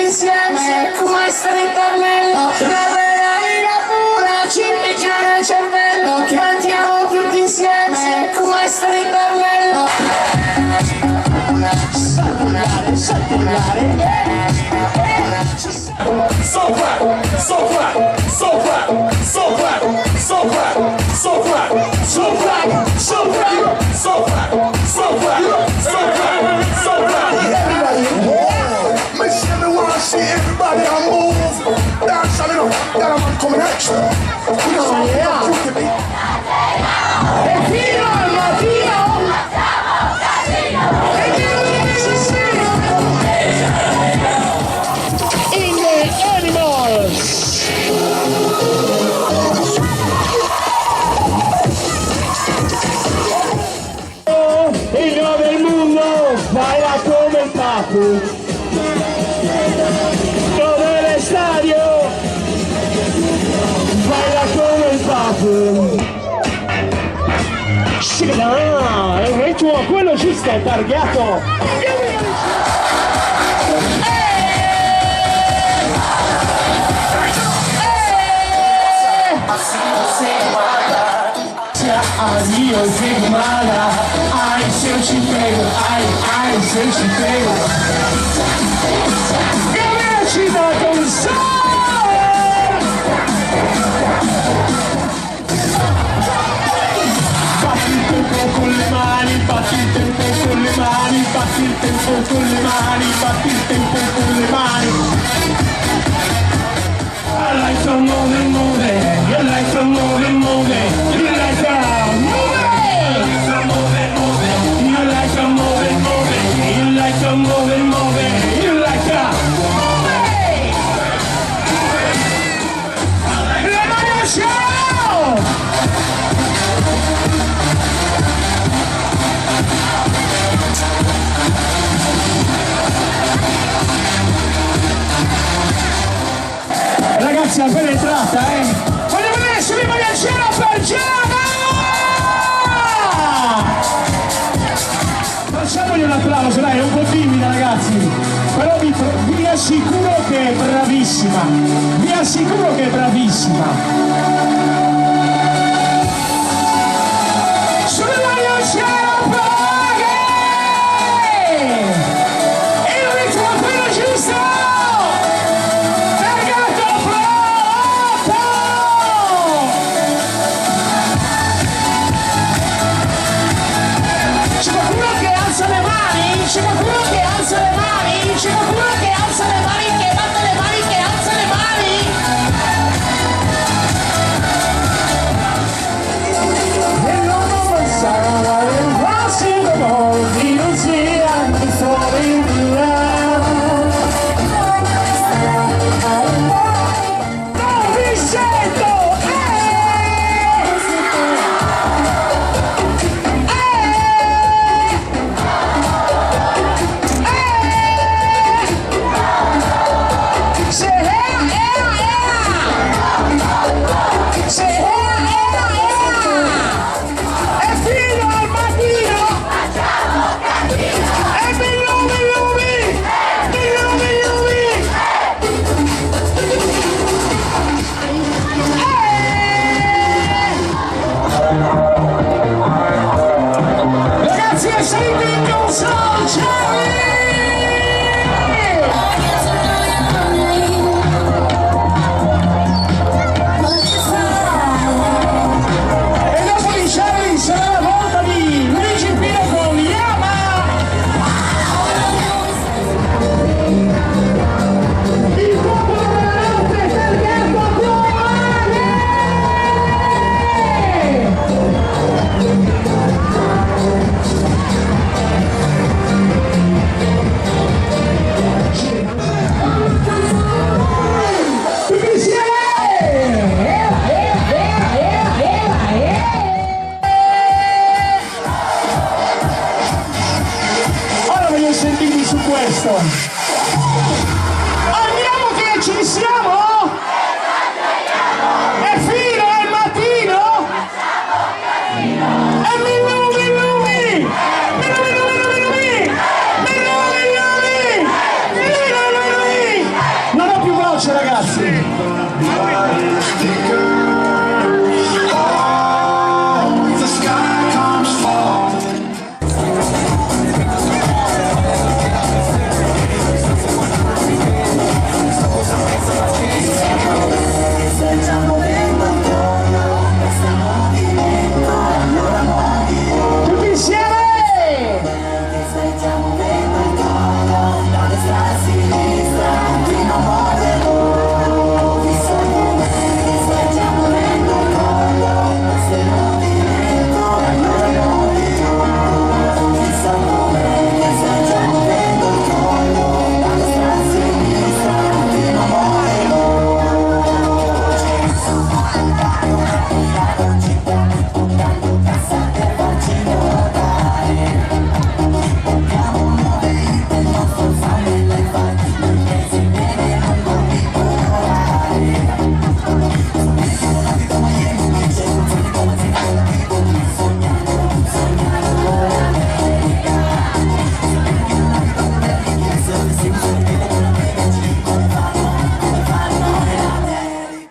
insieme, come stare in carnello, ci picchiare il cervello, cantiamo tutti insieme, come stare in carnello. So clap, so clap, so clap, so clap, so clap, so clap, so clap, so clap, so clap, so clap, so clap, so clap. Everybody, make sure everyone see everybody on move. Dance a little, that I'm coming at you. E fino al mattino, il nome del mondo, baila come il papu. Dove è stadio, baila come il papu. Sì, no, il ritmo, quello ci sta targato. Io sei mala, ai se eu te pego, ai se eu te pego. E me ci dá com sol. Batti il tempo con le mani, batti il tempo con le mani, batti il tempo con le mani, batti il tempo con le mani. I like to move it, move it, you like to move it, move it, you like to move it. You like to move it, move it. You like to move it, move it. You like to move it. Le mani al cielo! Ragazzi, appena entrata, voglio vedere se le mani al cielo per Giada! Facciamogli un applauso, dai, è un po' timida ragazzi, però vi assicuro che è bravissima, vi assicuro che è bravissima. Sulle mani al cielo, paghe! Il ritmo è quello giusto! Targato pronto! C'è qualcuno che alza le mani? C'è qualcuno che alza le mani? C'è qualcuno che alza le mani, che batte le mani, che alza le mani? E non pensare al prossimo mondi non sia anche fuori in non vi sento! Ragazzi, è salito in console! E dopo di Charlie sarà la volta di Luigi Pino con Yama! Il popolo della notte è targato a domani! Tutti insieme! Ora voglio sentirvi su questo. Andiamo che ci siamo!